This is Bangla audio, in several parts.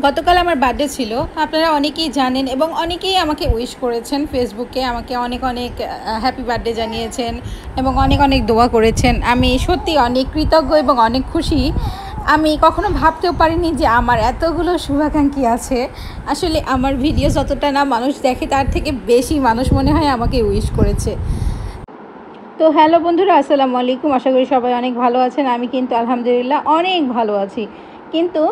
গতকাল আমার বার্থডে ছিল, আপনারা অনেকেই জানেন এবং অনেকেই আমাকে উইশ করেছেন। ফেসবুকে আমাকে অনেক অনেক হ্যাপি বার্থডে জানিয়েছেন এবং অনেক অনেক দোয়া করেছেন। আমি সত্যি অনেক কৃতজ্ঞ এবং অনেক খুশি। আমি কখনো ভাবতেও পারিনি যে আমার এতগুলো শুভাকাঙ্ক্ষী আছে। আসলে আমার ভিডিও যতটা না মানুষ দেখে তার থেকে বেশি মানুষ মনে হয় আমাকে উইশ করেছে। তো হ্যালো বন্ধুরা, আসসালামু আলাইকুম। আশা করি সবাই অনেক ভালো আছেন। আমি কিন্তু আলহামদুলিল্লাহ অনেক ভালো আছি। কিন্তু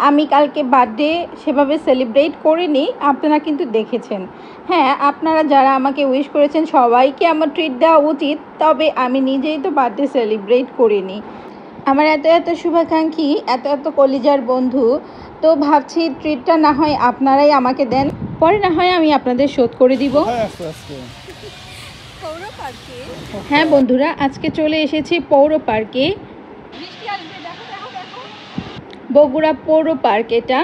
আমি কালকে বার্থডে সেভাবে সেলিব্রেট করিনি, আপনারা কিন্তু দেখেছেন। হ্যাঁ, আপনারা যারা আমাকে উইশ করেছেন সবাইকে আমার ট্রিট দেওয়া উচিত, তবে আমি নিজেই তো বার্থডে সেলিব্রেট করিনি। আমার এত এত শুভাকাঙ্ক্ষী, এত এত কলিজার বন্ধু, তো ভাবছি ট্রিটটা না হয় আপনারাই আমাকে দেন, পরে না হয় আমি আপনাদের শোধ করে দিব। হ্যাঁ বন্ধুরা, আজকে চলে এসেছি পৌর পার্কে। বগুড়া পৌর পার্ক এটা।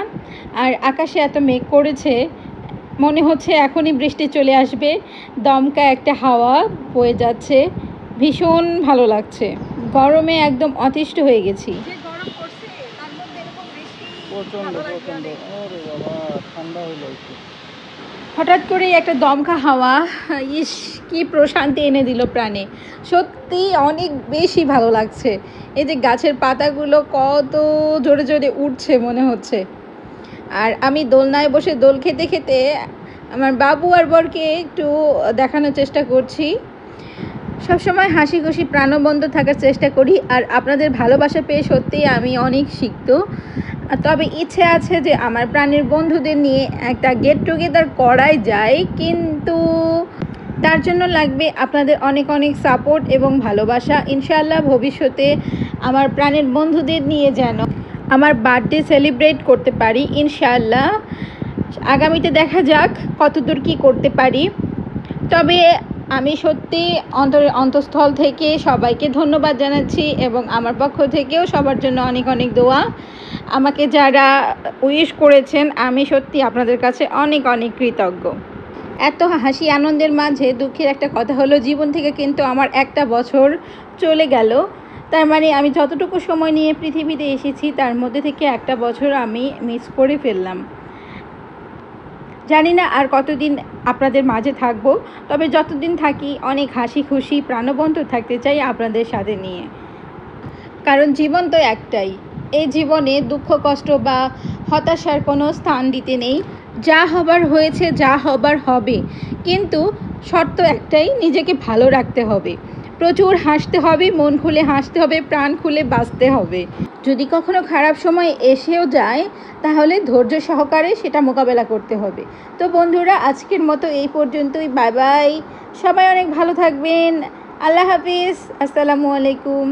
আর আকাশে এত মেঘ করেছে, মনে হচ্ছে এখনই বৃষ্টি চলে আসবে। দমকা একটা হাওয়া বয়ে যাচ্ছে, ভীষণ ভালো লাগছে। গরমে একদম অতিষ্ঠ হয়ে গেছি। হঠাৎ করেই একটা দমকা হাওয়া, ইস কি প্রশান্তি এনে দিল প্রাণে। সত্যি অনেক বেশি ভালো লাগছে। এই যে গাছের পাতাগুলো কত জোরে জোরে উঠছে মনে হচ্ছে। আর আমি দোলনায় বসে দোল খেতে খেতে আমার বাবু আর বরকে একটু দেখানোর চেষ্টা করছি। সবসময় হাসি খুশি প্রাণবন্ত থাকার চেষ্টা করি, আর আপনাদের ভালোবাসা পেয়ে সত্যিই আমি অনেক শিখত। তবে ইচ্ছে আছে যে আমার প্রাণের বন্ধুদের নিয়ে একটা গেট টুগেদার করাই যায়, কিন্তু তার জন্য লাগবে আপনাদের অনেক অনেক সাপোর্ট এবং ভালোবাসা। ইনশাআল্লাহ ভবিষ্যতে আমার প্রাণের বন্ধুদের নিয়ে যেন আমার বার্থডে সেলিব্রেট করতে পারি ইনশাআল্লাহ। আগামীতে দেখা যাক কতদূর কী করতে পারি। তবে আমি সত্যি অন্তঃস্থল থেকে সবাইকে ধন্যবাদ জানাচ্ছি এবং আমার পক্ষ থেকেও সবার জন্য অনেক অনেক দোয়া। আমাকে যারা উইশ করেছেন, আমি সত্যি আপনাদের কাছে অনেক অনেক কৃতজ্ঞ। এত হাসি আনন্দের মাঝে দুঃখের একটা কথা হলো, জীবন থেকে কিন্তু আমার একটা বছর চলে গেল। তার মানে আমি যতটুকু সময় নিয়ে পৃথিবীতে এসেছি তার মধ্যে থেকে একটা বছর আমি মিস করে ফেললাম। জানি না আর কতদিন আপনাদের মাঝে থাকবো, তবে যতদিন থাকি অনেক হাসি খুশি প্রাণবন্ত থাকতে চাই আপনাদের সাথে নিয়ে। কারণ জীবন তো একটাই, এই জীবনে দুঃখ কষ্ট বা হতাশার কোনো স্থান দিতে নেই। যা হবার হয়েছে, যা হবার হবে, কিন্তু শর্ত একটাই, নিজেকে ভালো রাখতে হবে, প্রচুর হাসতে হবে, মন খুলে হাসতে হবে, প্রাণ খুলে বাঁচতে হবে। যদি কখনো খারাপ সময় এসেও যায় তাহলে ধৈর্য সহকারে সেটা মোকাবেলা করতে হবে। তো বন্ধুরা, আজকের মতো এই পর্যন্তই। বাই বাই, সবাই অনেক ভালো থাকবেন। আল্লাহ হাফিজ, আসসালামু আলাইকুম।